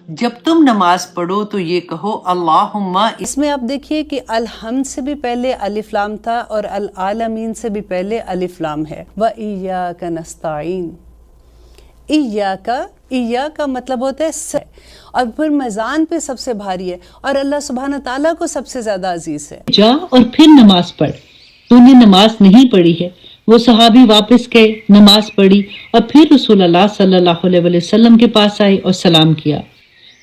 جب تم نماز پڑھو تو یہ کہو اللہم۔ اس میں آپ دیکھیے کہ الحمد سے بھی پہلے الف لام تھا اور العالمین سے بھی پہلے الف لام ہے۔ وَإِيَّاكَ نَسْتَعِينُ۔ ایاکا مطلب ہوتا ہے اور پھر میزان پہ سب سے بھاری ہے اور اللہ سبحانہ تعالیٰ کو سب سے زیادہ عزیز ہے۔ جا اور پھر نماز پڑھ، تو نے نماز نہیں پڑھی ہے۔ وہ صحابی واپس گئے، نماز پڑھی اور پھر رسول اللہ صلی اللہ علیہ وسلم کے پاس آئے اور سلام کیا۔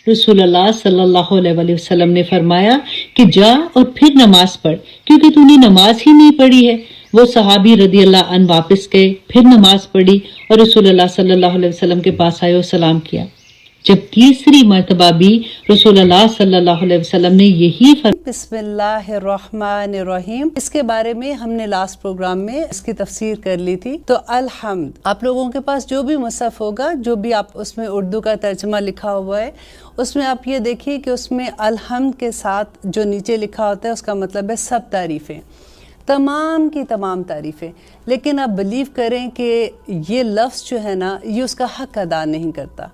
رسول اللہ صلی اللہ علیہ وسلم نے فرمایا کہ جا اور پھر نماز پڑھ، کیونکہ تو نے نماز ہی نہیں پڑھی ہے۔ وہ صحابی رضی اللہ عنہ واپس گئے، پھر نماز پڑھی اور رسول اللہ صلی اللہ علیہ وسلم کے پاس آئے اور سلام کیا۔ جب تیسری مرتبہ بھی رسول اللہ صلی اللہ علیہ وسلم نے یہی بسم اللہ الرحمن الرحیم، اس کے بارے میں ہم نے لاسٹ پروگرام میں اس کی تفسیر کر لی تھی۔ تو الحمد، آپ لوگوں کے پاس جو بھی مصحف ہوگا، جو بھی آپ اس میں اردو کا ترجمہ لکھا ہوا ہے، اس میں آپ یہ دیکھیے کہ اس میں الحمد کے ساتھ جو نیچے لکھا ہوتا ہے اس کا مطلب ہے سب تعریفیں، تمام کی تمام تعریفیں۔ لیکن آپ بلیو کریں کہ یہ لفظ جو ہے نا، یہ اس کا حق ادا نہیں کرتا۔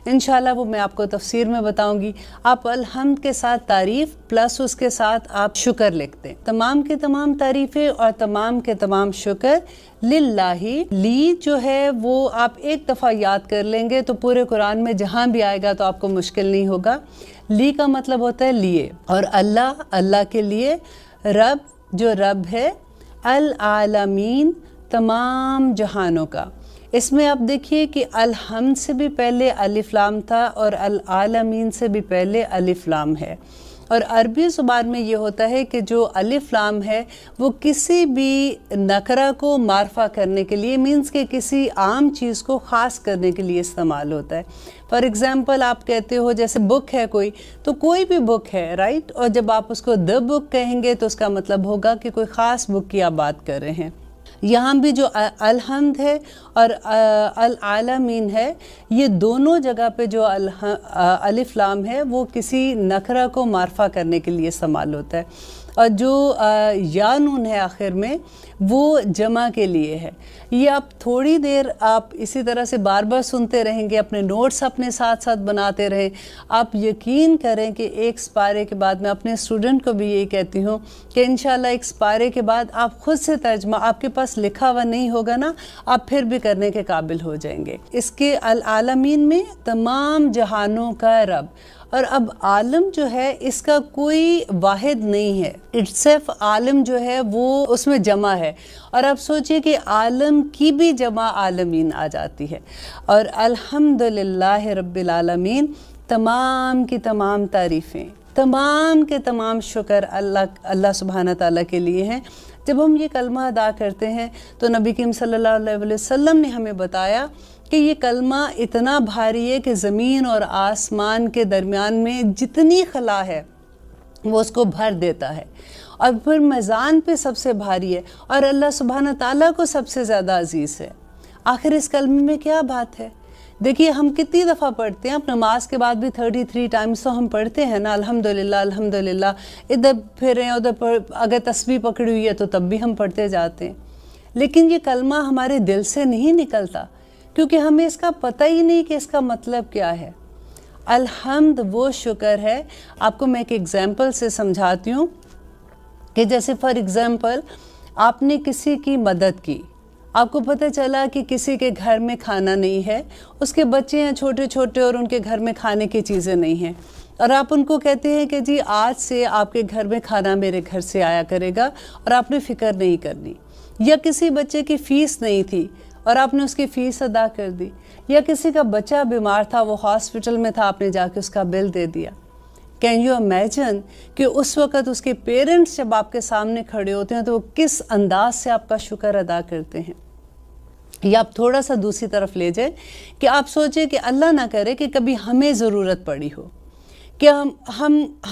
انشاءاللہ وہ میں آپ کو تفسیر میں بتاؤں گی۔ آپ الحمد کے ساتھ تعریف پلس اس کے ساتھ آپ شکر لکھتے ہیں۔ تمام کے تمام تعریفیں اور تمام کے تمام شکر للہ۔ لی جو ہے وہ آپ ایک دفعہ یاد کر لیں گے تو پورے قرآن میں جہاں بھی آئے گا تو آپ کو مشکل نہیں ہوگا۔ لی کا مطلب ہوتا ہے لیے، اور اللہ، اللہ کے لیے، رب جو رب ہے، العالمین تمام جہانوں کا۔ اس میں آپ دیکھیے کہ الحمد سے بھی پہلے الف لام تھا اور العالمین سے بھی پہلے الف لام ہے۔ اور عربی زبان میں یہ ہوتا ہے کہ جو الف لام ہے وہ کسی بھی نکرہ کو معرفہ کرنے کے لیے، مینس کہ کسی عام چیز کو خاص کرنے کے لیے استعمال ہوتا ہے۔ فار ایگزامپل آپ کہتے ہو جیسے بک ہے کوئی، تو کوئی بھی بک ہے، رائٹ، اور جب آپ اس کو دی بک کہیں گے تو اس کا مطلب ہوگا کہ کوئی خاص بک کی آپ بات کر رہے ہیں۔ یہاں بھی جو الحمد ہے اور العالمین ہے، یہ دونوں جگہ پہ جو الف لام ہے وہ کسی نکرہ کو معرفہ کرنے کے لیے استعمال ہوتا ہے، اور جو یا نون ہے آخر میں وہ جمع کے لیے ہے۔ یہ آپ تھوڑی دیر آپ اسی طرح سے بار بار سنتے رہیں گے، اپنے نوٹس اپنے ساتھ ساتھ بناتے رہیں۔ آپ یقین کریں کہ ایک سپارے کے بعد، میں اپنے اسٹوڈنٹ کو بھی یہی کہتی ہوں کہ انشاءاللہ ایک سپارے کے بعد آپ خود سے ترجمہ، آپ کے پاس لکھا ہوا نہیں ہوگا نا، آپ پھر بھی کرنے کے قابل ہو جائیں گے۔ اس کے العالمین میں تمام جہانوں کا رب، اور اب عالم جو ہے اس کا کوئی واحد نہیں ہے، اٹسیف عالم جو ہے وہ اس میں جمع ہے، اور آپ سوچئے کہ عالم کی بھی جمع عالمین آ جاتی ہے۔ اور الحمدللہ رب العالمین، تمام کی تمام تعریفیں، تمام کے تمام شکر اللہ سبحانہ تعالیٰ کے لیے ہیں۔ جب ہم یہ کلمہ ادا کرتے ہیں تو نبی کریم صلی اللہ علیہ وسلم نے ہمیں بتایا کہ یہ کلمہ اتنا بھاری ہے کہ زمین اور آسمان کے درمیان میں جتنی خلا ہے وہ اس کو بھر دیتا ہے، اور پھر میزان پہ سب سے بھاری ہے، اور اللہ سبحانہ تعالیٰ کو سب سے زیادہ عزیز ہے۔ آخر اس کلمے میں کیا بات ہے؟ دیکھیے ہم کتنی دفعہ پڑھتے ہیں، اب نماز کے بعد بھی 33 ٹائمز تو ہم پڑھتے ہیں نا، الحمدللہ الحمدللہ، ادھر پھریں ادھر اگر تسبیح پکڑی ہوئی ہے تو تب بھی ہم پڑھتے جاتے ہیں، لیکن یہ کلمہ ہمارے دل سے نہیں نکلتا، کیونکہ ہمیں اس کا پتہ ہی نہیں کہ اس کا مطلب کیا ہے۔ الحمد وہ شکر ہے، آپ کو میں ایک ایگزامپل سے سمجھاتی ہوں کہ جیسے فار ایگزامپل آپ نے کسی کی مدد کی، آپ کو پتہ چلا کہ کسی کے گھر میں کھانا نہیں ہے، اس کے بچے ہیں چھوٹے چھوٹے اور ان کے گھر میں کھانے کی چیزیں نہیں ہیں، اور آپ ان کو کہتے ہیں کہ جی آج سے آپ کے گھر میں کھانا میرے گھر سے آیا کرے گا اور آپ نے فکر نہیں کرنی۔ یا کسی بچے کی فیس نہیں تھی اور آپ نے اس کی فیس ادا کر دی، یا کسی کا بچہ بیمار تھا، وہ ہاسپٹل میں تھا، آپ نے جا کے اس کا بل دے دیا۔ کین یو امیجن کہ اس وقت اس کے پیرنٹس جب آپ کے سامنے کھڑے ہوتے ہیں تو وہ کس انداز سے آپ کا شکر ادا کرتے ہیں؟ یا آپ تھوڑا سا دوسری طرف لے جائیں کہ آپ سوچیں کہ اللہ نہ کرے کہ کبھی ہمیں ضرورت پڑی ہو، کہ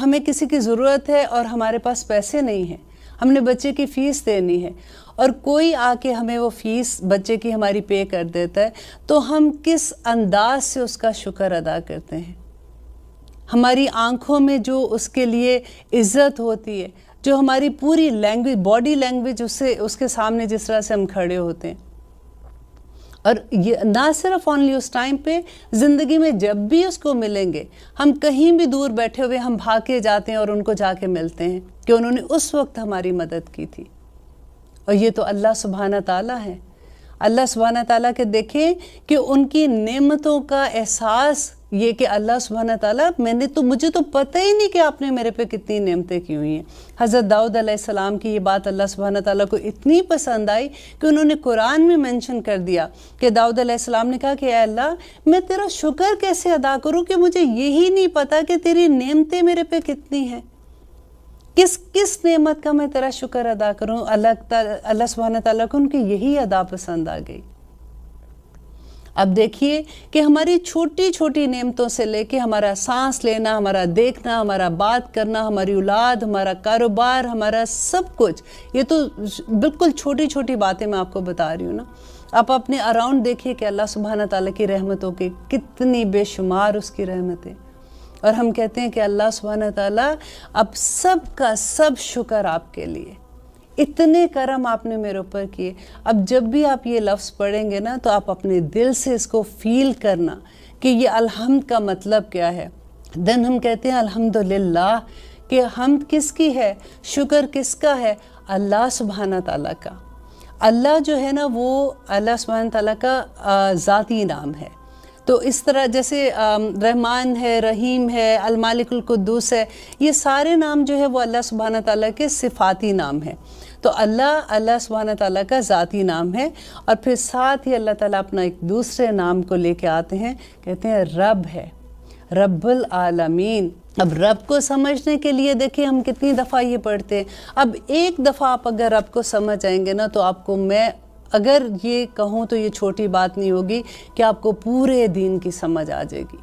ہمیں کسی کی ضرورت ہے اور ہمارے پاس پیسے نہیں ہیں، ہم نے بچے کی فیس دینی ہے، اور کوئی آ کے ہمیں وہ فیس بچے کی ہماری پے کر دیتا ہے، تو ہم کس انداز سے اس کا شکر ادا کرتے ہیں؟ ہماری آنکھوں میں جو اس کے لیے عزت ہوتی ہے، جو ہماری پوری لینگویج، باڈی لینگویج اس کے سامنے جس طرح سے ہم کھڑے ہوتے ہیں، اور یہ نہ صرف اونلی اس ٹائم پہ، زندگی میں جب بھی اس کو ملیں گے، ہم کہیں بھی دور بیٹھے ہوئے ہم بھاگ کے جاتے ہیں اور ان کو جا کے ملتے ہیں کہ انہوں نے اس وقت ہماری مدد کی تھی. اور یہ تو اللہ سبحانہ تعالیٰ ہے. اللہ سبحانہ تعالیٰ کے دیکھیں کہ ان کی نعمتوں کا احساس یہ کہ اللہ سبحانہ تعالیٰ مجھے تو پتہ ہی نہیں کہ آپ نے میرے پہ کتنی نعمتیں کی ہوئی ہیں. حضرت داؤد علیہ السلام کی یہ بات اللہ سبحانہ تعالیٰ کو اتنی پسند آئی کہ انہوں نے قرآن میں منشن کر دیا کہ داؤد علیہ السلام نے کہا کہ اے اللہ میں تیرا شکر کیسے ادا کروں کہ مجھے یہی نہیں پتہ کہ تیری نعمتیں میرے پہ کتنی ہیں. کس نعمت کا میں تیرا شکر ادا کروں. اللہ سبحانہ تعالیٰ کو ان کی یہی ادا پسند آ گئی. اب دیکھیے کہ ہماری چھوٹی چھوٹی نعمتوں سے لے کے ہمارا سانس لینا، ہمارا دیکھنا، ہمارا بات کرنا، ہماری اولاد، ہمارا کاروبار، ہمارا سب کچھ، یہ تو بالکل چھوٹی چھوٹی باتیں میں آپ کو بتا رہی ہوں نا. آپ اپنے اراؤنڈ دیکھیے کہ اللہ سبحانہ تعالیٰ کی رحمتوں کی کتنی بے شمار اس کی رحمتیں. اور ہم کہتے ہیں کہ اللہ سبحانہ تعالیٰ اب سب کا سب شکر آپ کے لیے، اتنے کرم آپ نے میرے اوپر کیے. اب جب بھی آپ یہ لفظ پڑھیں گے نا تو آپ اپنے دل سے اس کو فیل کرنا کہ یہ الحمد کا مطلب کیا ہے. دن ہم کہتے ہیں الحمدللہ، کہ حمد کس کی ہے، شکر کس کا ہے، اللہ سبحانہ تعالیٰ کا. اللہ جو ہے نا وہ اللہ سبحانہ تعالیٰ کا ذاتی نام ہے. تو اس طرح جیسے رحمان ہے، رحیم ہے، المالک القدوس ہے، یہ سارے نام جو ہے وہ اللہ سبحانہ تعالیٰ کے صفاتی نام ہیں. تو اللہ سبحانہ تعالیٰ کا ذاتی نام ہے. اور پھر ساتھ ہی اللہ تعالیٰ اپنا ایک دوسرے نام کو لے کے آتے ہیں، کہتے ہیں رب ہے، رب العالمین. اب رب کو سمجھنے کے لیے دیکھیں ہم کتنی دفعہ یہ پڑھتے ہیں. اب ایک دفعہ آپ اگر رب کو سمجھ آئیں گے نا تو آپ کو میں اگر یہ کہوں تو یہ چھوٹی بات نہیں ہوگی کہ آپ کو پورے دین کی سمجھ آ جائے گی.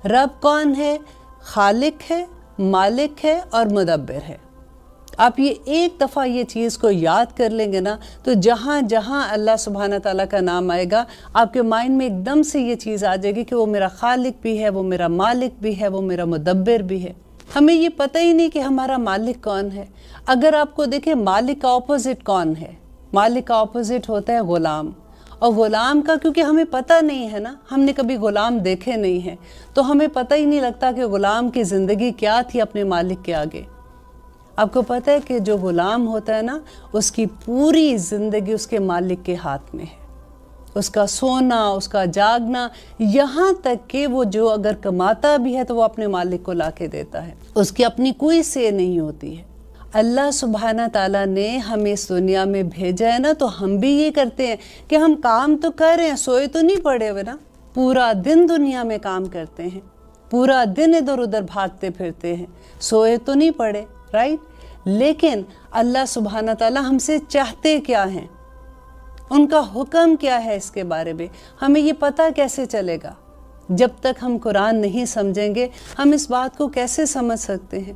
رب کون ہے؟ خالق ہے، مالک ہے اور مدبر ہے. آپ یہ ایک دفعہ یہ چیز کو یاد کر لیں گے نا تو جہاں جہاں اللہ سبحانہ تعالیٰ کا نام آئے گا آپ کے مائنڈ میں ایک دم سے یہ چیز آ جائے گی کہ وہ میرا خالق بھی ہے، وہ میرا مالک بھی ہے، وہ میرا مدبر بھی ہے. ہمیں یہ پتہ ہی نہیں کہ ہمارا مالک کون ہے. اگر آپ کو دیکھیں مالک کا اپوزٹ کون ہے؟ مالک کا اپوزٹ ہوتا ہے غلام. اور غلام کا کیونکہ ہمیں پتہ نہیں ہے نا، ہم نے کبھی غلام دیکھے نہیں ہیں تو ہمیں پتہ ہی نہیں لگتا کہ غلام کی زندگی کیا تھی اپنے مالک کے آگے. آپ کو پتہ ہے کہ جو غلام ہوتا ہے نا اس کی پوری زندگی اس کے مالک کے ہاتھ میں ہے. اس کا سونا، اس کا جاگنا، یہاں تک کہ وہ جو اگر کماتا بھی ہے تو وہ اپنے مالک کو لا کے دیتا ہے. اس کی اپنی کوئی سے نہیں ہوتی ہے. اللہ سبحانہ تعالیٰ نے ہمیں اس دنیا میں بھیجا ہے نا تو ہم بھی یہ کرتے ہیں کہ ہم کام تو کر رہے ہیں، سوئے تو نہیں پڑے ہوئے نا. پورا دن دنیا میں کام کرتے ہیں، پورا دن ادھر ادھر بھاگتے پھرتے ہیں، سوئے تو نہیں پڑے، رائٹ. لیکن اللہ سبحانہ تعالیٰ ہم سے چاہتے کیا ہیں، ان کا حکم کیا ہے، اس کے بارے میں ہمیں یہ پتہ کیسے چلے گا؟ جب تک ہم قرآن نہیں سمجھیں گے ہم اس بات کو کیسے سمجھ سکتے ہیں؟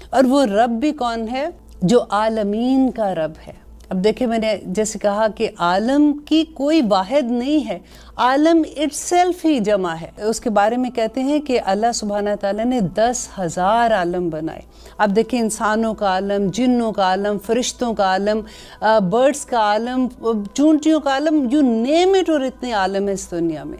اور وہ رب بھی کون ہے؟ جو عالمین کا رب ہے. اب دیکھیں میں نے جیسے کہا کہ عالم کی کوئی واحد نہیں ہے، عالم اٹ سیلف ہی جمع ہے. اس کے بارے میں کہتے ہیں کہ اللہ سبحانہ تعالیٰ نے 10,000 عالم بنائے. اب دیکھیں انسانوں کا عالم، جنوں کا عالم، فرشتوں کا عالم، برڈز کا عالم، چونٹیوں کا عالم، یو نیم اٹ. اور اتنے عالم ہیں اس دنیا میں.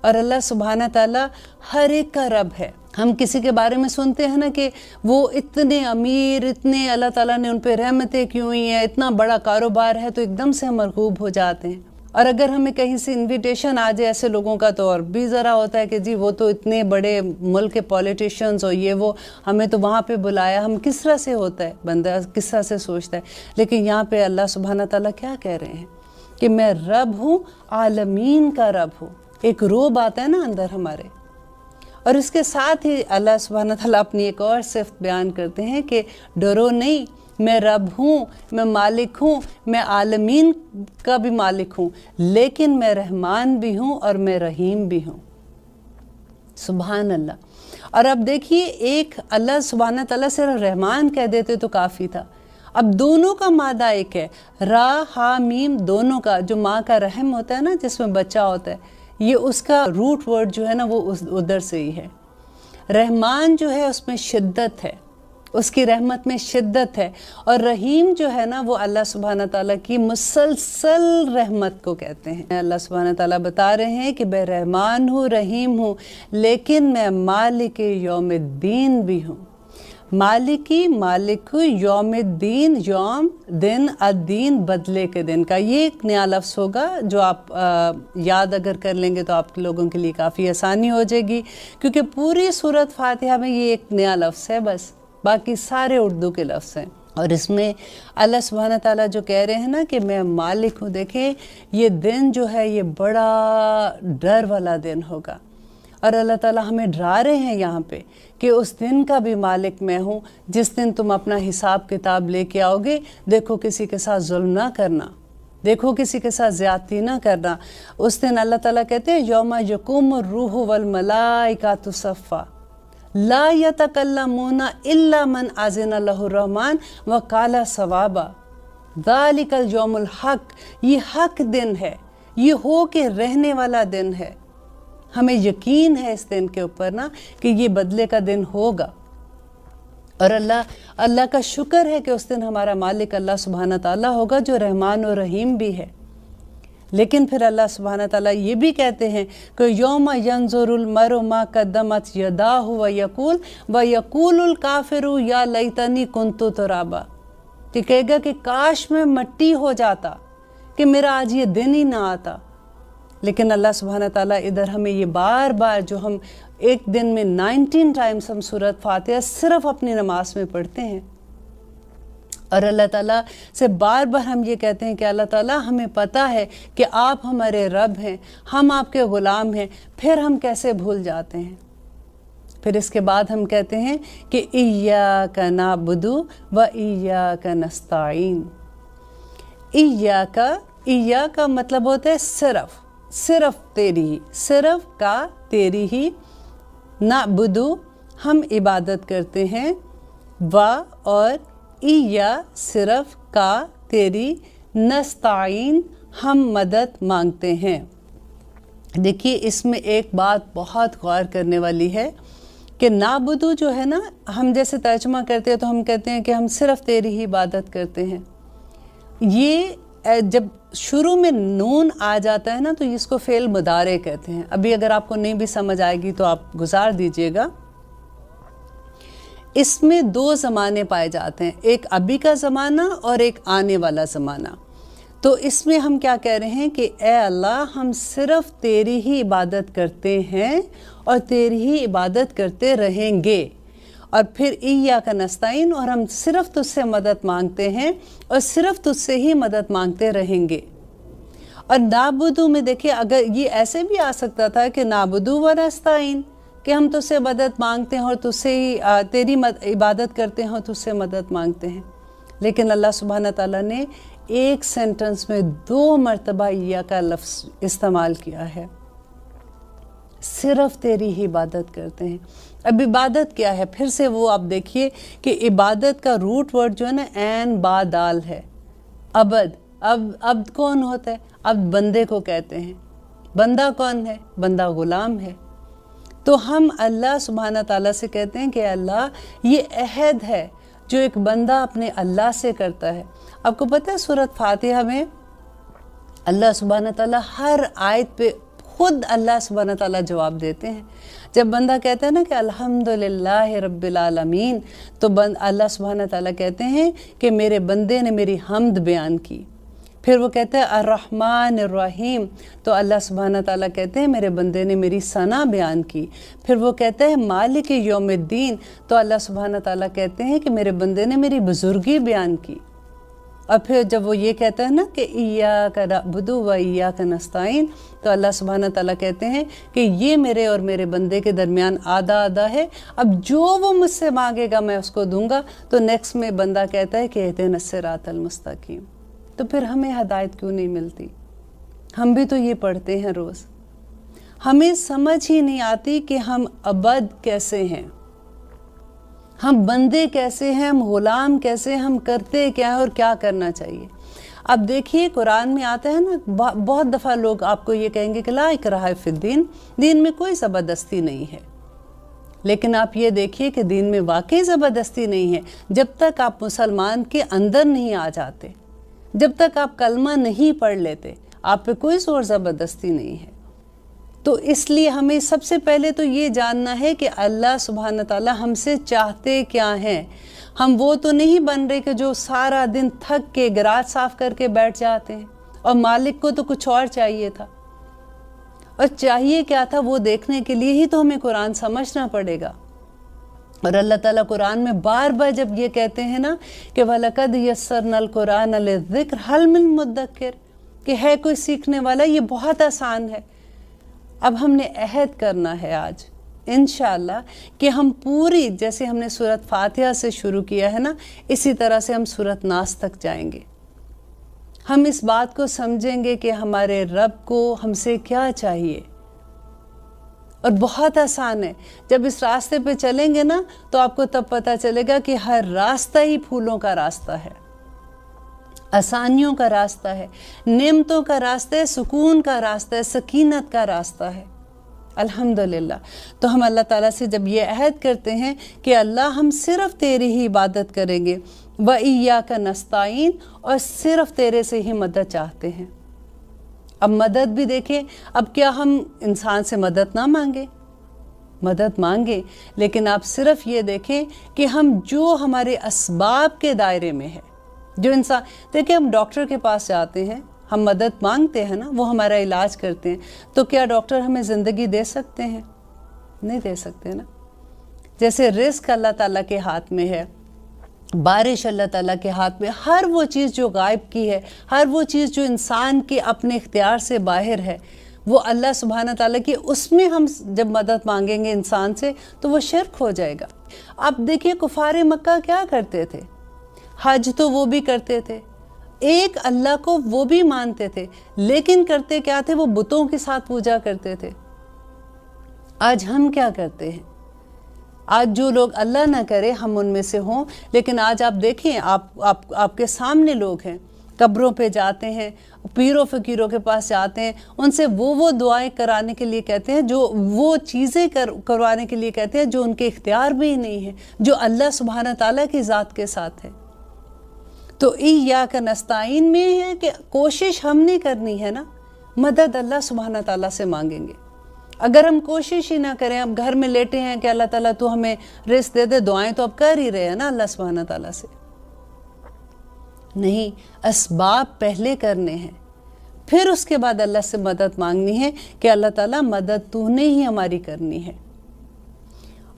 اور اللہ سبحانہ تعالیٰ ہر ایک کا رب ہے. ہم کسی کے بارے میں سنتے ہیں نا کہ وہ اتنے امیر، اتنے اللہ تعالیٰ نے ان پہ رحمتیں کی ہوئی ہیں، اتنا بڑا کاروبار ہے، تو ایک دم سے ہم مرغوب ہو جاتے ہیں. اور اگر ہمیں کہیں سے انویٹیشن آ جائے ایسے لوگوں کا تو اور بھی ذرا ہوتا ہے کہ جی وہ تو اتنے بڑے ملک کے پولیٹیشینز اور یہ وہ، ہمیں تو وہاں پہ بلایا. ہم کس طرح سے ہوتا ہے، بندہ کس طرح سے سوچتا ہے. لیکن یہاں پہ اللہ سبحانہ تعالیٰ کیا کہہ رہے ہیں کہ میں رب ہوں، عالمین کا رب ہوں. ایک روب آتا ہے نا اندر ہمارے. اور اس کے ساتھ ہی اللہ سبحانہ تعالیٰ اپنی ایک اور صفت بیان کرتے ہیں کہ ڈرو نہیں، میں رب ہوں، میں مالک ہوں، میں عالمین کا بھی مالک ہوں، لیکن میں رحمان بھی ہوں اور میں رحیم بھی ہوں. سبحان اللہ. اور اب دیکھیے ایک اللہ سبحانہ تعالیٰ صرف رحمان کہہ دیتے تو کافی تھا. اب دونوں کا مادہ ایک ہے، را ہا میم، دونوں کا. جو ماں کا رحم ہوتا ہے نا جس میں بچہ ہوتا ہے، یہ اس کا روٹ ورڈ جو ہے نا وہ ادھر سے ہی ہے. رحمان جو ہے اس میں شدت ہے، اس کی رحمت میں شدت ہے. اور رحیم جو ہے نا وہ اللہ سبحانہ تعالیٰ کی مسلسل رحمت کو کہتے ہیں. اللہ سبحانہ تعالیٰ بتا رہے ہیں کہ میں رحمان ہوں، رحیم ہوں، لیکن میں مالک یوم الدین بھی ہوں. مالکی مالک یوم الدین، یوم دن، الدین بدلے کے دن کا. یہ ایک نیا لفظ ہوگا جو آپ یاد اگر کر لیں گے تو آپ لوگوں کے لیے کافی آسانی ہو جائے گی، کیونکہ پوری سورۃ فاتحہ میں یہ ایک نیا لفظ ہے، بس باقی سارے اردو کے لفظ ہیں. اور اس میں اللہ سبحانہ تعالیٰ جو کہہ رہے ہیں نا کہ میں مالک ہوں، دیکھیں یہ دن جو ہے یہ بڑا ڈر والا دن ہوگا. اور اللہ تعالیٰ ہمیں ڈرا رہے ہیں یہاں پہ کہ اس دن کا بھی مالک میں ہوں، جس دن تم اپنا حساب کتاب لے کے آؤ گے. دیکھو کسی کے ساتھ ظلم نہ کرنا، دیکھو کسی کے ساتھ زیادتی نہ کرنا. اس دن اللہ تعالیٰ کہتے ہیں یوم یقوم الروح والملائکۃ صفا لا یتکلمون الا من اذن له الرحمن وقال صوابا ذلک الیوم الحق. یہ حق دن ہے، یہ ہو کے رہنے والا دن ہے. ہمیں یقین ہے اس دن کے اوپر نا کہ یہ بدلے کا دن ہوگا. اور اللہ کا شکر ہے کہ اس دن ہمارا مالک اللہ سبحانہ تعالیٰ ہوگا جو رحمان و رحیم بھی ہے. لیکن پھر اللہ سبحانہ تعالیٰ یہ بھی کہتے ہیں کہ یوم ینظر المرء ما قدمت یداہ ویقول الکافر یا لیتنی کنت ترابا. کہ کہے گا کہ کاش میں مٹی ہو جاتا، کہ میرا آج یہ دن ہی نہ آتا. لیکن اللہ سبحانہ تعالیٰ ادھر ہمیں یہ بار بار جو ہم ایک دن میں 19 ٹائمز ہم سورۃ فاتحہ صرف اپنی نماز میں پڑھتے ہیں، اور اللہ تعالیٰ سے بار بار ہم یہ کہتے ہیں کہ اللہ تعالیٰ ہمیں پتہ ہے کہ آپ ہمارے رب ہیں، ہم آپ کے غلام ہیں، پھر ہم کیسے بھول جاتے ہیں. پھر اس کے بعد ہم کہتے ہیں کہ ایاک نعبد و ایاک نستعین. ایاک مطلب ہوتا ہے صرف تیری ہی، صرف کا تیری ہی. نعبد ہم عبادت کرتے ہیں، و اور ایا صرف کا تیری، نستعین ہم مدد مانگتے ہیں. دیکھیے اس میں ایک بات بہت غور کرنے والی ہے کہ نعبدو جو ہے نا، ہم جیسے ترجمہ کرتے ہیں تو ہم کہتے ہیں کہ ہم صرف تیری ہی عبادت کرتے ہیں. یہ جب شروع میں نون آ جاتا ہے نا تو اس کو فعل مضارع کہتے ہیں. ابھی اگر آپ کو نہیں بھی سمجھ آئے گی تو آپ گزار دیجئے گا. اس میں 2 زمانے پائے جاتے ہیں، ایک ابھی کا زمانہ اور ایک آنے والا زمانہ. تو اس میں ہم کیا کہہ رہے ہیں کہ اے اللہ ہم صرف تیری ہی عبادت کرتے ہیں اور تیری ہی عبادت کرتے رہیں گے. اور پھر ایاک نستعین، اور ہم صرف تجھ سے مدد مانگتے ہیں اور صرف تجھ سے ہی مدد مانگتے رہیں گے. اور نعبدو میں دیکھیں اگر یہ ایسے بھی آ سکتا تھا کہ نعبدو و نستعین، کہ ہم تجھ سے مدد مانگتے ہیں اور تجھ سے ہی تیری عبادت کرتے ہیں اور تجھ سے مدد مانگتے ہیں. لیکن اللہ سبحانہ تعالیٰ نے ایک سینٹنس میں 2 مرتبہ ایاک کا لفظ استعمال کیا ہے. صرف تیری ہی عبادت کرتے ہیں. اب عبادت کیا ہے؟ پھر سے وہ آپ دیکھیے کہ عبادت کا روٹ ورڈ جو ہے نا عین با دال ہے. عبد کون ہوتا ہے؟ عبد بندے کو کہتے ہیں. بندہ کون ہے؟ بندہ غلام ہے. تو ہم اللہ سبحانہ تعالیٰ سے کہتے ہیں کہ اللہ یہ عہد ہے جو ایک بندہ اپنے اللہ سے کرتا ہے. آپ کو پتہ ہے سورۃ فاتحہ میں اللہ سبحانہ تعالیٰ ہر آیت پہ خود اللہ سبحانہ تعالیٰ جواب دیتے ہیں. جب بندہ کہتا ہے نا کہ الحمدللہ رب العالمین، تو اللہ سبحانہ تعالیٰ کہتے ہیں کہ میرے بندے نے میری حمد بیان کی. پھر وہ کہتا ہے الرحمن الرحیم، تو اللہ سبحانہ تعالیٰ کہتے ہیں میرے بندے نے میری ثنا بیان کی. پھر وہ کہتا ہے مالک یوم الدین، تو اللہ سبحانہ تعالیٰ کہتے ہیں کہ میرے بندے نے میری بزرگی بیان کی. اور پھر جب وہ یہ کہتا ہے نا کہ ایاک نعبد و ایاک نستعین، تو اللہ سبحانہ تعالیٰ کہتے ہیں کہ یہ میرے اور میرے بندے کے درمیان آدھا آدھا ہے، اب جو وہ مجھ سے مانگے گا میں اس کو دوں گا. تو نیکسٹ میں بندہ کہتا ہے کہ اہدنا الصراط المستقیم. تو پھر ہمیں ہدایت کیوں نہیں ملتی؟ ہم بھی تو یہ پڑھتے ہیں روز. ہمیں سمجھ ہی نہیں آتی کہ ہم عبد کیسے ہیں، ہم بندے کیسے ہیں، ہم غلام کیسے، ہم کرتے کیا ہیں اور کیا کرنا چاہیے. اب دیکھیے قرآن میں آتا ہے نا، بہت دفعہ لوگ آپ کو یہ کہیں گے کہ لا اکراہ فی الدین، دین میں کوئی زبردستی نہیں ہے. لیکن آپ یہ دیکھیے کہ دین میں واقعی زبردستی نہیں ہے. جب تک آپ مسلمان کے اندر نہیں آ جاتے، جب تک آپ کلمہ نہیں پڑھ لیتے، آپ پہ کوئی زور زبردستی نہیں ہے. تو اس لیے ہمیں سب سے پہلے تو یہ جاننا ہے کہ اللہ سبحانہ تعالیٰ ہم سے چاہتے کیا ہیں. ہم وہ تو نہیں بن رہے کہ جو سارا دن تھک کے گراج صاف کر کے بیٹھ جاتے ہیں، اور مالک کو تو کچھ اور چاہیے تھا. اور چاہیے کیا تھا وہ دیکھنے کے لیے ہی تو ہمیں قرآن سمجھنا پڑے گا. اور اللہ تعالیٰ قرآن میں بار بار جب یہ کہتے ہیں نا کہ وَلَقَدْ يَسَّرْنَا الْقُرْآنَ لِلذِّكْرِ هَلْ مِن مُدَّكِّرٍ، کہ ہے کوئی سیکھنے والا، یہ بہت آسان ہے. اب ہم نے عہد کرنا ہے آج انشاءاللہ کہ ہم پوری، جیسے ہم نے سورۃ فاتحہ سے شروع کیا ہے نا، اسی طرح سے ہم سورۃ ناس تک جائیں گے. ہم اس بات کو سمجھیں گے کہ ہمارے رب کو ہم سے کیا چاہیے. اور بہت آسان ہے. جب اس راستے پہ چلیں گے نا تو آپ کو تب پتہ چلے گا کہ ہر راستہ ہی پھولوں کا راستہ ہے، آسانیوں کا راستہ ہے، نعمتوں کا راستہ ہے، سکون کا راستہ ہے، سکینت کا راستہ ہے. الحمدللہ. تو ہم اللہ تعالیٰ سے جب یہ عہد کرتے ہیں کہ اللہ ہم صرف تیری ہی عبادت کریں گے، وَإِيَّاكَ نَسْتَعِينُ، اور صرف تیرے سے ہی مدد چاہتے ہیں. اب مدد بھی دیکھیں، اب کیا ہم انسان سے مدد نہ مانگیں؟ مدد مانگیں، لیکن آپ صرف یہ دیکھیں کہ ہم جو ہمارے اسباب کے دائرے میں ہے، جو انسان، دیکھیں ہم ڈاکٹر کے پاس جاتے ہیں، ہم مدد مانگتے ہیں نا، وہ ہمارا علاج کرتے ہیں، تو کیا ڈاکٹر ہمیں زندگی دے سکتے ہیں؟ نہیں دے سکتے نا. جیسے رزق اللہ تعالیٰ کے ہاتھ میں ہے، بارش اللہ تعالیٰ کے ہاتھ میں، ہر وہ چیز جو غائب کی ہے، ہر وہ چیز جو انسان کے اپنے اختیار سے باہر ہے، وہ اللہ سبحانہ تعالیٰ کی، اس میں ہم جب مدد مانگیں گے انسان سے تو وہ شرک ہو جائے گا. اب دیکھیے کفار مکہ کیا کرتے تھے، حج تو وہ بھی کرتے تھے، ایک اللہ کو وہ بھی مانتے تھے، لیکن کرتے کیا تھے، وہ بتوں کے ساتھ پوجا کرتے تھے. آج ہم کیا کرتے ہیں؟ آج جو لوگ اللہ نہ کرے ہم ان میں سے ہوں، لیکن آج آپ دیکھیں، آپ کے سامنے لوگ ہیں، قبروں پہ جاتے ہیں، پیروں فقیروں کے پاس جاتے ہیں، ان سے وہ دعائیں کرانے کے لیے کہتے ہیں، جو وہ چیزیں کروانے کے لیے کہتے ہیں جو ان کے اختیار میں ہی نہیں ہے، جو اللہ سبحانہ تعالیٰ کی ذات کے ساتھ ہے. تو ایاک نستعین میں ہے کہ کوشش ہم نے کرنی ہے نا، مدد اللہ سبحانہ تعالیٰ سے مانگیں گے. اگر ہم کوشش ہی نہ کریں، اب گھر میں لیٹے ہیں کہ اللہ تعالیٰ تو ہمیں رزق دے دے، دعائیں تو اب کر ہی رہے ہیں نا اللہ سبحانہ تعالیٰ سے. نہیں، اسباب پہلے کرنے ہیں، پھر اس کے بعد اللہ سے مدد مانگنی ہے کہ اللہ تعالیٰ مدد تو نے ہی ہماری کرنی ہے.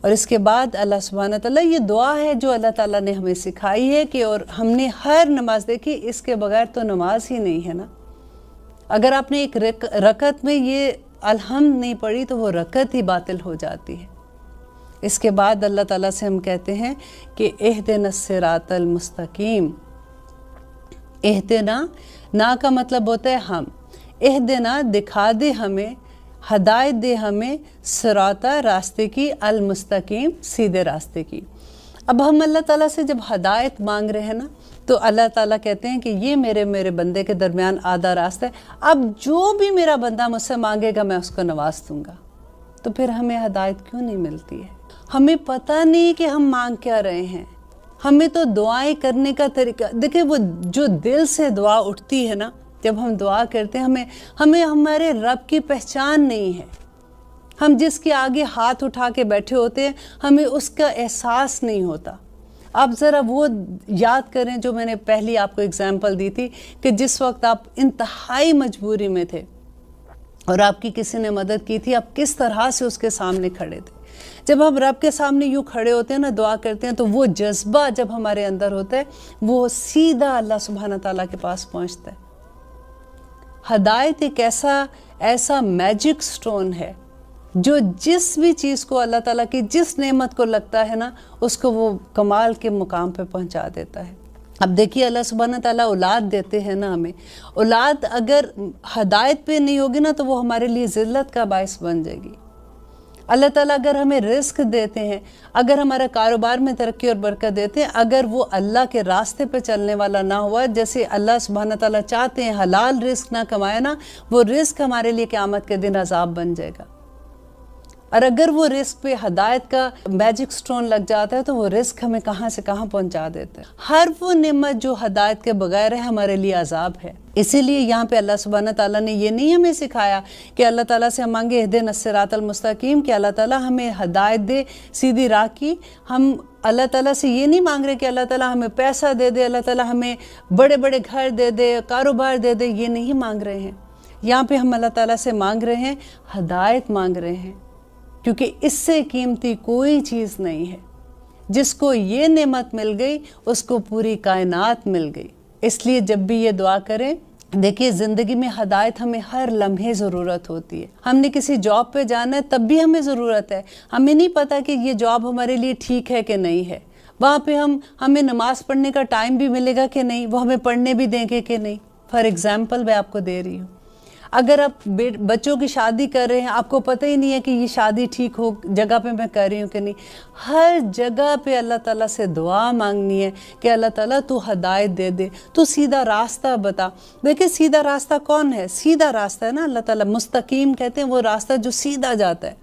اور اس کے بعد اللہ سبحانہ تعالیٰ، یہ دعا ہے جو اللہ تعالیٰ نے ہمیں سکھائی ہے کہ، اور ہم نے ہر نماز دیکھی، اس کے بغیر تو نماز ہی نہیں ہے نا. اگر آپ نے ایک رکعت میں یہ الحمد نہیں پڑھی تو وہ رکعت ہی باطل ہو جاتی ہے. اس کے بعد اللہ تعالیٰ سے ہم کہتے ہیں کہ اہدنا الصراط المستقیم. اہدنا، نا کا مطلب ہوتا ہے ہم، اہدنا دکھا دے ہمیں، ہدایت دے ہمیں، صراطہ راستے کی، المستقیم سیدھے راستے کی. اب ہم اللہ تعالیٰ سے جب ہدایت مانگ رہے ہیں نا تو اللہ تعالیٰ کہتے ہیں کہ یہ میرے بندے کے درمیان آدھا راستہ ہے، اب جو بھی میرا بندہ مجھ سے مانگے گا میں اس کو نواز دوں گا. تو پھر ہمیں ہدایت کیوں نہیں ملتی ہے؟ ہمیں پتہ نہیں کہ ہم مانگ کیا رہے ہیں. ہمیں تو دعائیں کرنے کا طریقہ دیکھیں، وہ جو دل سے دعا اٹھتی ہے نا، جب ہم دعا کرتے ہیں، ہمیں ہمارے رب کی پہچان نہیں ہے. ہم جس کے آگے ہاتھ اٹھا کے بیٹھے ہوتے ہیں ہمیں اس کا احساس نہیں ہوتا. آپ ذرا وہ یاد کریں جو میں نے پہلی آپ کو اگزامپل دی تھی کہ جس وقت آپ انتہائی مجبوری میں تھے اور آپ کی کسی نے مدد کی تھی، آپ کس طرح سے اس کے سامنے کھڑے تھے. جب ہم رب کے سامنے یوں کھڑے ہوتے ہیں نا، دعا کرتے ہیں، تو وہ جذبہ جب ہمارے اندر ہوتا ہے وہ سیدھا اللہ سبحانہ تعالیٰ کے پاس پہنچتا ہے. ہدایت ایک ایسا میجک سٹون ہے جو جس بھی چیز کو اللہ تعالیٰ کی جس نعمت کو لگتا ہے نا، اس کو وہ کمال کے مقام پہ پہنچا دیتا ہے. اب دیکھیے اللہ سبحانہ تعالیٰ اولاد دیتے ہیں نا ہمیں، اولاد اگر ہدایت پہ نہیں ہوگی نا تو وہ ہمارے لیے ذلت کا باعث بن جائے گی. اللہ تعالیٰ اگر ہمیں رزق دیتے ہیں، اگر ہمارا کاروبار میں ترقی اور برکت دیتے ہیں، اگر وہ اللہ کے راستے پہ چلنے والا نہ ہوا، جیسے اللہ سبحانہ تعالیٰ چاہتے ہیں حلال رزق نہ کمائے نا، وہ رزق ہمارے لیے قیامت کے دن عذاب بن جائے گا. اور اگر وہ رزق پہ ہدایت کا میجک سٹون لگ جاتا ہے تو وہ رزق ہمیں کہاں سے کہاں پہنچا دیتا ہے۔ ہر وہ نعمت جو ہدایت کے بغیر ہے ہمارے لیے عذاب ہے۔ اسی لیے یہاں پہ اللہ سبحانہ تعالیٰ نے یہ نہیں ہمیں سکھایا کہ اللہ تعالیٰ سے ہم مانگے اہدنا الصراط المستقیم، کہ اللہ تعالیٰ ہمیں ہدایت دے سیدھی راہ کی۔ ہم اللہ تعالیٰ سے یہ نہیں مانگ رہے کہ اللہ تعالیٰ ہمیں پیسہ دے دے، اللہ تعالیٰ ہمیں بڑے بڑے گھر دے دے، کاروبار دے دے، یہ نہیں مانگ رہے ہیں۔ یہاں پہ ہم اللہ تعالیٰ سے مانگ رہے ہیں، ہدایت مانگ رہے ہیں، کیونکہ اس سے قیمتی کوئی چیز نہیں ہے۔ جس کو یہ نعمت مل گئی اس کو پوری کائنات مل گئی۔ اس لیے جب بھی یہ دعا کریں، دیکھیے زندگی میں ہدایت ہمیں ہر لمحے ضرورت ہوتی ہے۔ ہم نے کسی جاب پہ جانا ہے تب بھی ہمیں ضرورت ہے، ہمیں نہیں پتا کہ یہ جاب ہمارے لیے ٹھیک ہے کہ نہیں ہے، وہاں پہ ہمیں نماز پڑھنے کا ٹائم بھی ملے گا کہ نہیں، وہ ہمیں پڑھنے بھی دیں گے کہ نہیں۔ فار ایگزامپل میں آپ کو دے رہی ہوں، اگر آپ بچوں کی شادی کر رہے ہیں، آپ کو پتہ ہی نہیں ہے کہ یہ شادی ٹھیک ہو جگہ پہ میں کر رہی ہوں کہ نہیں، ہر جگہ پہ اللہ تعالیٰ سے دعا مانگنی ہے کہ اللہ تعالیٰ تو ہدایت دے دے، تو سیدھا راستہ بتا۔ دیکھیں سیدھا راستہ کون ہے؟ سیدھا راستہ ہے نا اللہ تعالیٰ، مستقیم کہتے ہیں وہ راستہ جو سیدھا جاتا ہے۔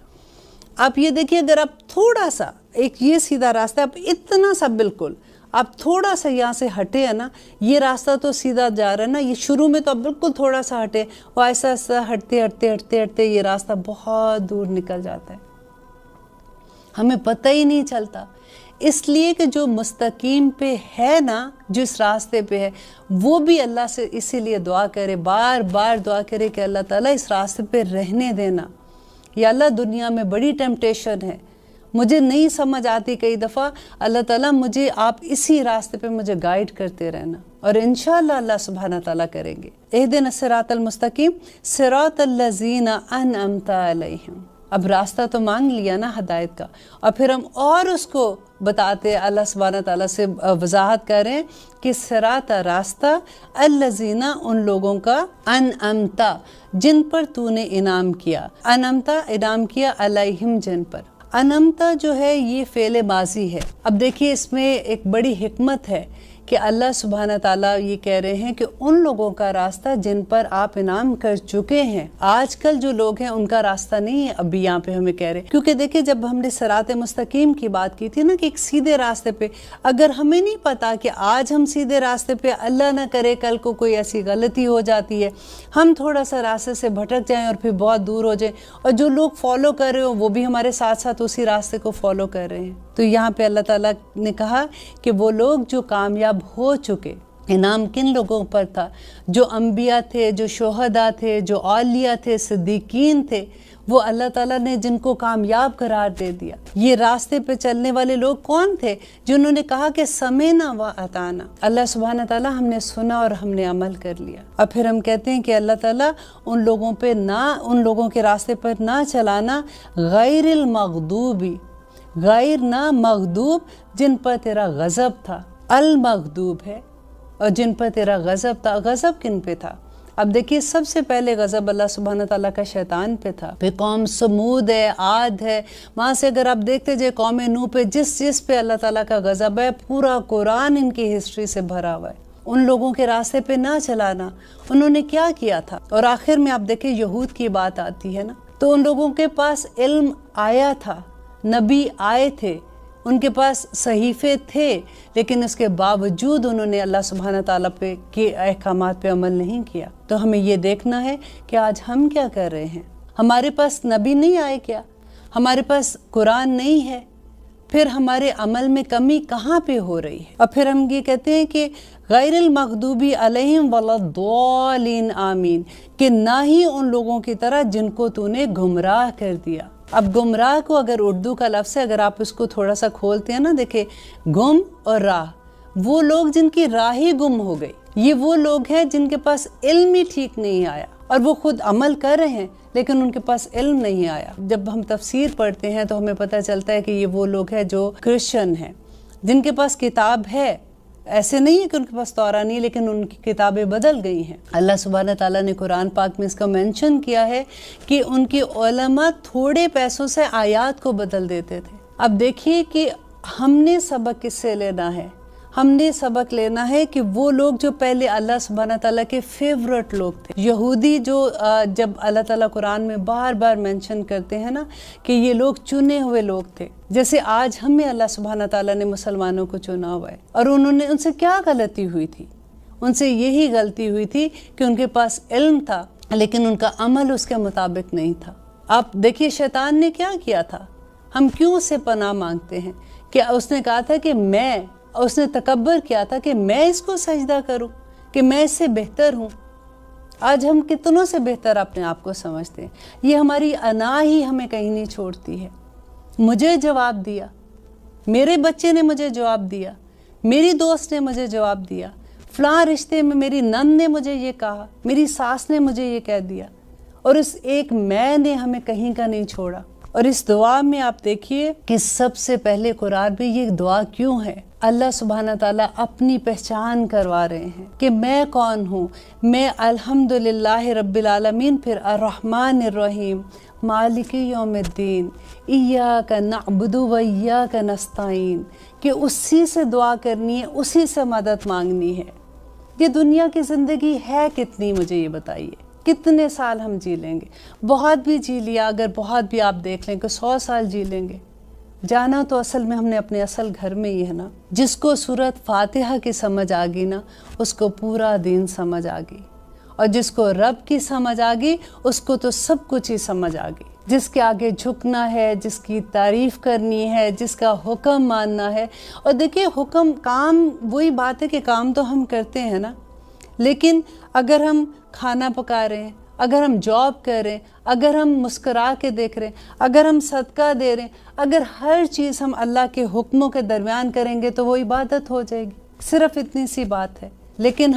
آپ یہ دیکھیے، اگر آپ تھوڑا سا ایک یہ سیدھا راستہ ہے، آپ اتنا سا بالکل آپ تھوڑا سا یہاں سے ہٹے ہیں نا، یہ راستہ تو سیدھا جا رہا ہے نا، یہ شروع میں تو آپ بالکل تھوڑا سا ہٹے، وہ ایسا ایسا ہٹتے ہٹتے ہٹتے ہٹتے یہ راستہ بہت دور نکل جاتا ہے، ہمیں پتہ ہی نہیں چلتا۔ اس لیے کہ جو مستقیم پہ ہے نا، جس راستے پہ ہے، وہ بھی اللہ سے اسی لیے دعا کرے، بار بار دعا کرے کہ اللہ تعالیٰ اس راستے پہ رہنے دینا، یا اللہ دنیا میں بڑی ٹیمپٹیشن ہے، مجھے نہیں سمجھ آتی کئی دفعہ، اللہ تعالیٰ مجھے آپ اسی راستے پہ مجھے گائیڈ کرتے رہنا، اور انشاءاللہ اللہ سبحانہ تعالیٰ کریں گے۔ اہدنا الصراط المستقیم صراط الذین انعمت علیہم۔ اب راستہ تو مانگ لیا نا ہدایت کا، اور پھر ہم اور اس کو بتاتے، اللہ سبحانہ تعالیٰ سے وضاحت کریں کہ صراط راستہ الذین ان لوگوں کا انعمت جن پر تو نے انعام کیا، انعمت انعام کیا علیہم جن پر۔ انعمتا جو ہے یہ فعل ماضی ہے۔ اب دیکھیے اس میں ایک بڑی حکمت ہے کہ اللہ سبحانہ تعالیٰ یہ کہہ رہے ہیں کہ ان لوگوں کا راستہ جن پر آپ انعام کر چکے ہیں۔ آج کل جو لوگ ہیں ان کا راستہ نہیں ہے، ابھی یہاں پہ ہمیں کہہ رہے ہیں، کیونکہ دیکھیں جب ہم نے صراط مستقیم کی بات کی تھی نا کہ ایک سیدھے راستے پہ، اگر ہمیں نہیں پتا کہ آج ہم سیدھے راستے پہ، اللہ نہ کرے کل کو کوئی ایسی غلطی ہو جاتی ہے، ہم تھوڑا سا راستے سے بھٹک جائیں اور پھر بہت دور ہو جائیں، اور جو لوگ فالو کر رہے ہو وہ بھی ہمارے ساتھ ساتھ اسی راستے کو فالو کر رہے ہیں، تو یہاں پہ اللہ تعالیٰ نے کہا کہ وہ لوگ جو کامیاب ہو چکے، انعام کن لوگوں پر تھا؟ جو انبیاء تھے، جو شہداء تھے، جو اولیاء تھے، صدیقین تھے، وہ اللہ تعالیٰ نے جن کو کامیاب قرار دے دیا۔ یہ راستے پہ چلنے والے لوگ کون تھے؟ جنہوں نے کہا کہ سمعنا و اطعنا، اللہ سبحانہ تعالیٰ ہم نے سنا اور ہم نے عمل کر لیا۔ اور پھر ہم کہتے ہیں کہ اللہ تعالیٰ ان لوگوں پہ نہ، ان لوگوں کے راستے پر نہ چلانا، غیر المغضوبی، غیر نہ مغضوب، جن پر تیرا غضب تھا، المغضوب ہے، اور جن پر تیرا غضب تھا۔ غضب کن پہ تھا؟ اب دیکھیے سب سے پہلے غضب اللہ سبحانہ تعالیٰ کا شیطان پہ تھا، پھر قوم سمود ہے، عاد ہے، وہاں سے اگر آپ دیکھتے جائے قوم نوح پہ، جس پہ اللہ تعالیٰ کا غضب ہے، پورا قرآن ان کی ہسٹری سے بھرا ہوا ہے۔ ان لوگوں کے راستے پہ نہ چلانا، انہوں نے کیا کیا تھا؟ اور آخر میں آپ دیکھیں یہود کی بات آتی ہے نا، تو ان لوگوں کے پاس علم آیا تھا، نبی آئے تھے، ان کے پاس صحیفے تھے، لیکن اس کے باوجود انہوں نے اللہ سبحانہ تعالیٰ پہ کے احکامات پہ عمل نہیں کیا۔ تو ہمیں یہ دیکھنا ہے کہ آج ہم کیا کر رہے ہیں۔ ہمارے پاس نبی نہیں آئے کیا؟ ہمارے پاس قرآن نہیں ہے؟ پھر ہمارے عمل میں کمی کہاں پہ ہو رہی ہے؟ اور پھر ہم یہ کہتے ہیں کہ غیر المغضوبی علیہم ولا الضالین آمین، کہ نہ ہی ان لوگوں کی طرح جن کو تو نے گمراہ کر دیا۔ اب گمراہ کو اگر اردو کا لفظ ہے، اگر آپ اس کو تھوڑا سا کھولتے ہیں نا، دیکھیں گم اور راہ، وہ لوگ جن کی راہ ہی گم ہو گئی، یہ وہ لوگ ہیں جن کے پاس علم ہی ٹھیک نہیں آیا، اور وہ خود عمل کر رہے ہیں لیکن ان کے پاس علم نہیں آیا۔ جب ہم تفسیر پڑھتے ہیں تو ہمیں پتہ چلتا ہے کہ یہ وہ لوگ ہیں جو کرسچن ہیں، جن کے پاس کتاب ہے، ایسے نہیں ہے کہ ان کے پاس تورا نہیں، لیکن ان کی کتابیں بدل گئی ہیں۔ اللہ سبحانہ تعالیٰ نے قرآن پاک میں اس کا مینشن کیا ہے کہ ان کی علماء تھوڑے پیسوں سے آیات کو بدل دیتے تھے۔ اب دیکھیے کہ ہم نے سبق کس سے لینا ہے؟ ہم نے سبق لینا ہے کہ وہ لوگ جو پہلے اللہ سبحانہ تعالیٰ کے فیورٹ لوگ تھے، یہودی جو جب اللہ تعالیٰ قرآن میں بار بار مینشن کرتے ہیں نا کہ یہ لوگ چنے ہوئے لوگ تھے، جیسے آج ہمیں اللہ سبحانہ تعالیٰ نے مسلمانوں کو چنا ہوا ہے، اور انہوں نے ان سے کیا غلطی ہوئی تھی؟ ان سے یہی غلطی ہوئی تھی کہ ان کے پاس علم تھا لیکن ان کا عمل اس کے مطابق نہیں تھا۔ آپ دیکھیے شیطان نے کیا کیا تھا، ہم کیوں اس سے پناہ مانگتے ہیں کہ اس نے کہا تھا کہ اس نے تکبر کیا تھا کہ میں اس کو سجدہ کروں، کہ میں اس سے بہتر ہوں۔ آج ہم کتنوں سے بہتر اپنے آپ کو سمجھتے ہیں، یہ ہماری انا ہی ہمیں کہیں نہیں چھوڑتی ہے۔ مجھے جواب دیا، میرے بچے نے مجھے جواب دیا، میری دوست نے مجھے جواب دیا، فلاں رشتے میں میری نند نے مجھے یہ کہا، میری ساس نے مجھے یہ کہہ دیا، اور اس ایک میں نے ہمیں کہیں کا نہیں چھوڑا۔ اور اس دعا میں آپ دیکھیے کہ سب سے پہلے قرآن میں یہ دعا کیوں ہے؟ اللہ سبحانہ تعالیٰ اپنی پہچان کروا رہے ہیں کہ میں کون ہوں، میں الحمدللہ رب العالمین، پھر الرحمن الرحیم، مالک یوم الدین، ایاک نعبد و ایاک نستعین، کہ اسی سے دعا کرنی ہے، اسی سے مدد مانگنی ہے۔ یہ دنیا کی زندگی ہے کتنی، مجھے یہ بتائیے، کتنے سال ہم جی لیں گے؟ بہت بھی جی لیا، اگر بہت بھی آپ دیکھ لیں کہ 100 سال جی لیں گے۔ جانا تو اصل میں ہم نے اپنے اصل گھر میں ہی ہے نا۔ جس کو سورت فاتحہ کی سمجھ آ گئی نا، اس کو پورا دین سمجھ آ گئی، اور جس کو رب کی سمجھ آ گئی اس کو تو سب کچھ ہی سمجھ آ گئی۔ جس کے آگے جھکنا ہے، جس کی تعریف کرنی ہے، جس کا حکم ماننا ہے۔ اور دیکھیے حکم، کام وہی بات ہے کہ کام تو ہم کرتے ہیں نا، لیکن اگر ہم کھانا پکا رہے ہیں، اگر ہم جاب کر رہے ہیں، اگر ہم مسکرا کے دیکھ رہے ہیں، اگر ہم صدقہ دے رہے ہیں، اگر ہر چیز ہم اللہ کے حکموں کے درمیان کریں گے تو وہ عبادت ہو جائے گی۔ صرف اتنی سی بات ہے۔ لیکن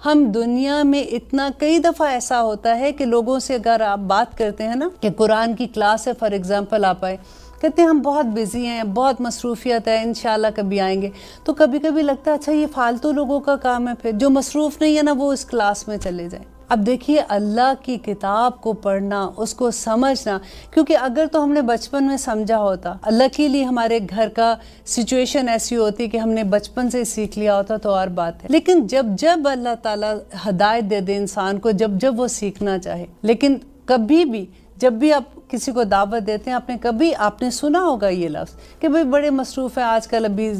ہم دنیا میں اتنا، کئی دفعہ ایسا ہوتا ہے کہ لوگوں سے اگر آپ بات کرتے ہیں نا کہ قرآن کی کلاس ہے، فار ایگزامپل آپ آئے، کہتے ہیں ہم بہت بزی ہیں، بہت مصروفیت ہے، انشاءاللہ کبھی آئیں گے، تو کبھی کبھی لگتا ہے اچھا یہ فالتو لوگوں کا کام ہے، پھر جو مصروف نہیں ہے نا وہ اس کلاس میں چلے جائیں۔ اب دیکھیے اللہ کی کتاب کو پڑھنا، اس کو سمجھنا، کیونکہ اگر تو ہم نے بچپن میں سمجھا ہوتا، اللہ کے لیے ہمارے گھر کا سچویشن ایسی ہوتی کہ ہم نے بچپن سے سیکھ لیا ہوتا تو اور بات ہے، لیکن جب اللہ تعالیٰ ہدایت دے دے انسان کو، جب وہ سیکھنا چاہے، لیکن کبھی بھی جب بھی آپ کسی کو دعوت دیتے ہیں، آپ نے سنا ہوگا یہ لفظ کہ بھئی بڑے مصروف ہیں آج کل، ابھی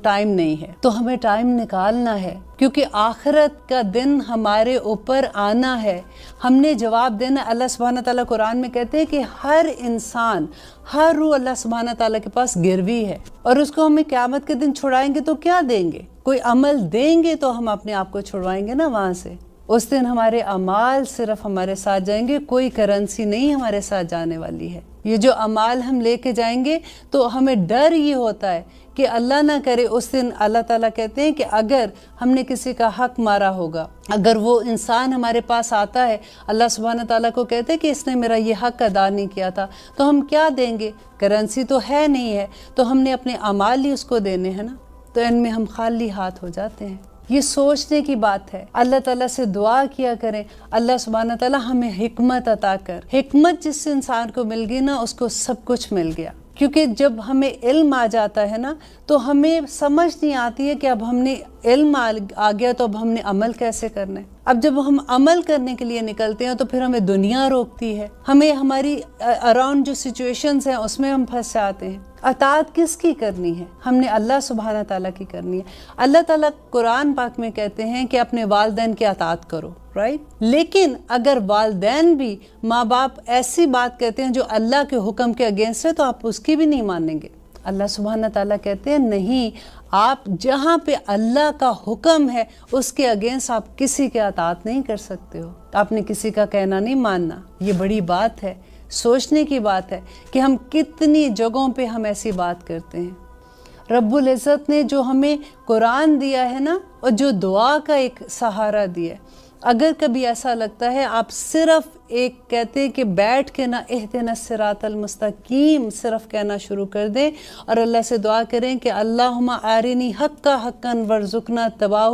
ٹائم نہیں ہے، تو ہمیں ٹائم نکالنا ہے، کیونکہ آخرت کا دن ہمارے اوپر آنا ہے، ہم نے جواب دینا۔ اللہ سبحانہ تعالیٰ قرآن میں کہتے ہیں کہ ہر انسان، ہر روح اللہ سبحانہ تعالیٰ کے پاس گروی ہے، اور اس کو ہمیں قیامت کے دن چھڑائیں گے تو کیا دیں گے؟ کوئی عمل دیں گے تو ہم اپنے آپ کو چھڑوائیں گے نا وہاں سے۔ اس دن ہمارے اعمال صرف ہمارے ساتھ جائیں گے، کوئی کرنسی نہیں ہمارے ساتھ جانے والی ہے۔ یہ جو اعمال ہم لے کے جائیں گے تو ہمیں ڈر یہ ہوتا ہے کہ اللہ نہ کرے اس دن، اللہ تعالیٰ کہتے ہیں کہ اگر ہم نے کسی کا حق مارا ہوگا، اگر وہ انسان ہمارے پاس آتا ہے، اللہ سبحانہ تعالیٰ کو کہتے ہیں کہ اس نے میرا یہ حق ادا نہیں کیا تھا، تو ہم کیا دیں گے؟ کرنسی تو ہے نہیں ہے، تو ہم نے اپنے اعمال ہی اس کو دینے ہیں نا، تو ان میں ہم خالی ہاتھ ہو جاتے ہیں۔ یہ سوچنے کی بات ہے۔ اللہ تعالیٰ سے دعا کیا کریں، اللہ سبحانہ تعالیٰ ہمیں حکمت عطا کر۔ حکمت جس انسان کو مل گئی نا، اس کو سب کچھ مل گیا، کیونکہ جب ہمیں علم آ جاتا ہے نا تو ہمیں سمجھ نہیں آتی ہے کہ اب ہم نے علم آ گیا تو اب ہم نے عمل کیسے کرنا ہے۔ اب جب ہم عمل کرنے کے لیے نکلتے ہیں تو پھر ہمیں دنیا روکتی ہے، ہمیں ہماری اراؤنڈ جو سچویشنز ہیں اس میں ہم پھنس جاتے ہیں۔ اطاعت کس کی کرنی ہے؟ ہم نے اللہ سبحانہ تعالیٰ کی کرنی ہے۔ اللہ تعالیٰ قرآن پاک میں کہتے ہیں کہ اپنے والدین کی اطاعت کرو، رائٹ؟ لیکن اگر والدین بھی، ماں باپ ایسی بات کہتے ہیں جو اللہ کے حکم کے اگینسٹ ہے تو آپ اس کی بھی نہیں مانیں گے۔ اللہ سبحانہ تعالیٰ کہتے ہیں نہیں، آپ جہاں پہ اللہ کا حکم ہے اس کے اگینسٹ آپ کسی کے اطاعت نہیں کر سکتے ہو، آپ نے کسی کا کہنا نہیں ماننا۔ یہ بڑی بات ہے، سوچنے کی بات ہے کہ ہم کتنی جگہوں پہ ہم ایسی بات کرتے ہیں۔ رب العزت نے جو ہمیں قرآن دیا ہے نا، اور جو دعا کا ایک سہارا دیا ہے، اگر کبھی ایسا لگتا ہے آپ صرف ایک کہتے ہیں کہ بیٹھ کے نا اہدنا الصراط المستقیم صرف کہنا شروع کر دیں اور اللہ سے دعا کریں کہ اللہم آرنی حقا حقا ورزقنا اتباعہ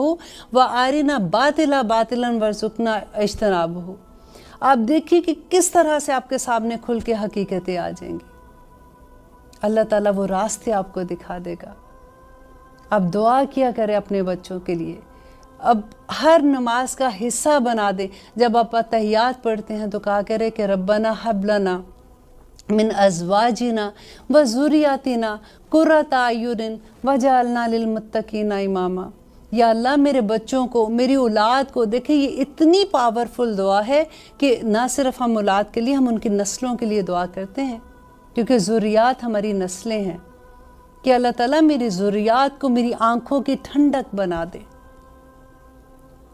و آرنا باطلا باطلا ورزقنا اجتنابہ، آپ دیکھیے کہ کس طرح سے آپ کے سامنے کھل کے حقیقتیں آ جائیں گی۔ اللہ تعالیٰ وہ راستے آپ کو دکھا دے گا۔ آپ دعا کیا کریں اپنے بچوں کے لیے، اب ہر نماز کا حصہ بنا دیں. جب آپ تحیات پڑھتے ہیں تو کہا کرے کہ ربنا حب لنا من ازواجنا و ذریاتنا قرۃ اعین وجعلنا للمتقین اماما. یا اللہ میرے بچوں کو، میری اولاد کو، دیکھیں یہ اتنی پاورفل دعا ہے کہ نہ صرف ہم اولاد کے لیے، ہم ان کی نسلوں کے لیے دعا کرتے ہیں، کیونکہ ذریات ہماری نسلیں ہیں، کہ اللہ تعالیٰ میری ذریات کو میری آنکھوں کی ٹھنڈک بنا دے،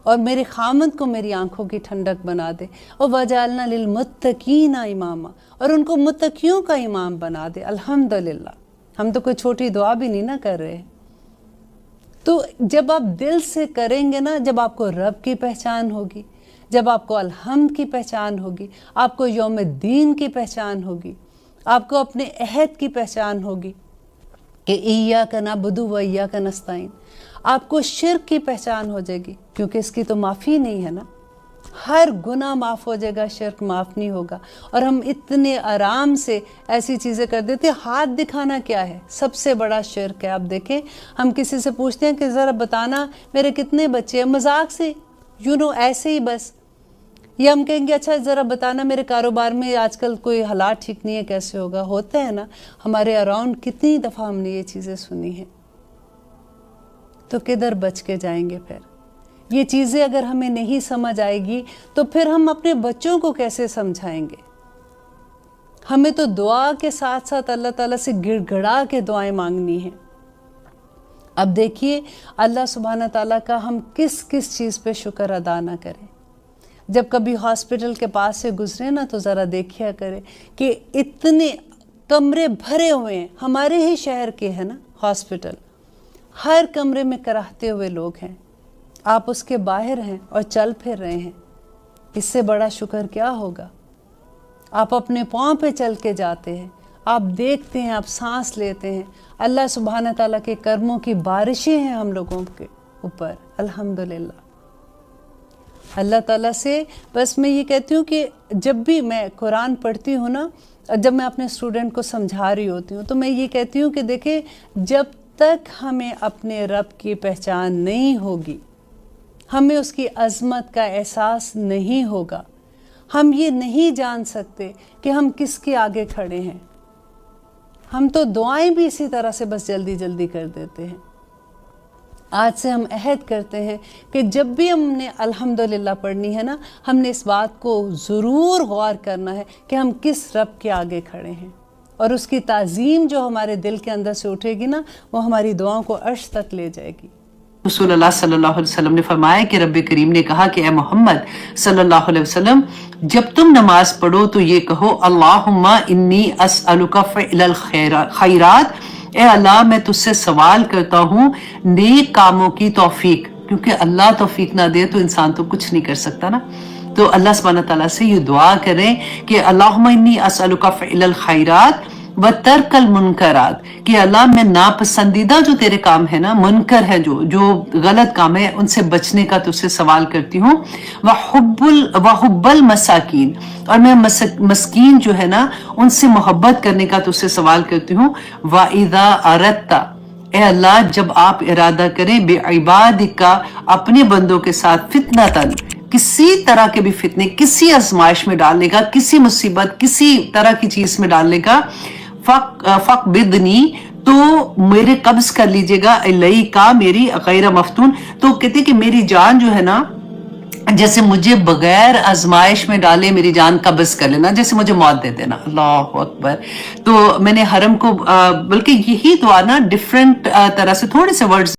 اور میرے خامند کو میری آنکھوں کی ٹھنڈک بنا دے، اور وجعلنا للمتقین اماما، اور ان کو متقیوں کا امام بنا دے. الحمدللہ ہم تو کوئی چھوٹی دعا بھی نہیں نہ کر رہے. تو جب آپ دل سے کریں گے نا، جب آپ کو رب کی پہچان ہوگی، جب آپ کو الحمد کی پہچان ہوگی، آپ کو یوم الدین کی پہچان ہوگی، آپ کو اپنے عہد کی پہچان ہوگی کہ ایاک نعبد و ایاک نستعین، آپ کو شرک کی پہچان ہو جائے گی، کیونکہ اس کی تو معافی نہیں ہے نا. ہر گناہ معاف ہو جائے گا، شرک معاف نہیں ہوگا. اور ہم اتنے آرام سے ایسی چیزیں کر دیتے ہیں. ہاتھ دکھانا کیا ہے؟ سب سے بڑا شرک ہے. آپ دیکھیں ہم کسی سے پوچھتے ہیں کہ ذرا بتانا میرے کتنے بچے ہیں، مذاق سے ایسے ہی بس. یا ہم کہیں گے اچھا ذرا بتانا میرے کاروبار میں آج کل کوئی حالات ٹھیک نہیں ہے، کیسے ہوگا. ہوتا ہے نا ہمارے اراؤنڈ. کتنی دفعہ ہم نے یہ چیزیں سنی ہیں. تو کدھر بچ کے جائیں گے پھر؟ یہ چیزیں اگر ہمیں نہیں سمجھ آئے گی تو پھر ہم اپنے بچوں کو کیسے سمجھائیں گے؟ ہمیں تو دعا کے ساتھ ساتھ اللہ تعالیٰ سے گڑ گڑا کے دعائیں مانگنی ہیں. اب دیکھیے اللہ سبحانہ تعالیٰ کا ہم کس کس چیز پہ شکر ادا نہ کریں. جب کبھی ہاسپٹل کے پاس سے گزرے نا تو ذرا دیکھیا کرے کہ اتنے کمرے بھرے ہوئے ہیں. ہمارے ہی شہر کے ہیں نا ہاسپٹل، ہر کمرے میں کراہتے ہوئے لوگ ہیں. آپ اس کے باہر ہیں اور چل پھر رہے ہیں. اس سے بڑا شکر کیا ہوگا؟ آپ اپنے پاؤں پہ چل کے جاتے ہیں، آپ دیکھتے ہیں، آپ سانس لیتے ہیں. اللہ سبحانہ تعالیٰ کے کرموں کی بارشیں ہیں ہم لوگوں کے اوپر. الحمدللہ. اللہ تعالیٰ سے بس میں یہ کہتی ہوں کہ جب بھی میں قرآن پڑھتی ہوں نا، جب میں اپنے اسٹوڈنٹ کو سمجھا رہی ہوتی ہوں تو میں یہ کہتی ہوں کہ دیکھیں جب تک ہمیں اپنے رب کی پہچان نہیں ہوگی، ہمیں اس کی عظمت کا احساس نہیں ہوگا، ہم یہ نہیں جان سکتے کہ ہم کس کے آگے کھڑے ہیں. ہم تو دعائیں بھی اسی طرح سے بس جلدی جلدی کر دیتے ہیں. آج سے ہم عہد کرتے ہیں کہ جب بھی ہم نے الحمدللہ پڑھنی ہے نا، ہم نے اس بات کو ضرور غور کرنا ہے کہ ہم کس رب کے آگے کھڑے ہیں، اور اس کی تعظیم جو ہمارے دل کے اندر سے اٹھے گی نا، وہ ہماری دعاؤں کو عرش تک لے جائے گی. رسول اللہ صلی اللہ علیہ وسلم نے فرمایا کہ رب کریم نے کہا کہ اے محمد صلی اللہ علیہ وسلم، جب تم نماز پڑھو تو یہ کہو اللہم انی اسألک فعل الخیرات، اے اللہ میں تجھ سے سوال کرتا ہوں نیک کاموں کی توفیق، کیونکہ اللہ توفیق نہ دے تو انسان تو کچھ نہیں کر سکتا نا. تو اللہ سبحانہ تعالیٰ سے یہ دعا کریں کہ اللہم انی اسألک فعل الخیرات وترک المنکرات، کہ اللہ میں ناپسندیدہ جو تیرے کام ہے نا، منکر ہے جو غلط کام ہے، ان سے بچنے کا تجھ سے سوال کرتی ہوں. وحب المساکین، اور میں مسکین جو ہے نا ان سے محبت کرنے کا تجھ سے سوال کرتی ہوں. وَإِذَا أَرَدْتَ، اے اللہ جب آپ ارادہ کریں بعبادک، اپنے بندوں کے ساتھ فتنتاً، کسی طرح کے بھی فتنے، کسی آزمائش میں ڈالنے کا، کسی مصیبت، کسی طرح کی چیز میں ڈالنے کا، فَقْبِضْنِی، تو میرے قبض کر لیجئے گا، الیک، میری، غیر مفتون. تو کہتے کہ میری جان جو ہے نا، جیسے مجھے بغیر آزمائش میں ڈالے میری جان قبض کر لینا، جیسے مجھے موت دے دینا. اللہ اکبر. تو میں نے حرم کو بلکہ یہی دعا نا ڈیفرنٹ طرح سے تھوڑے سے ورڈز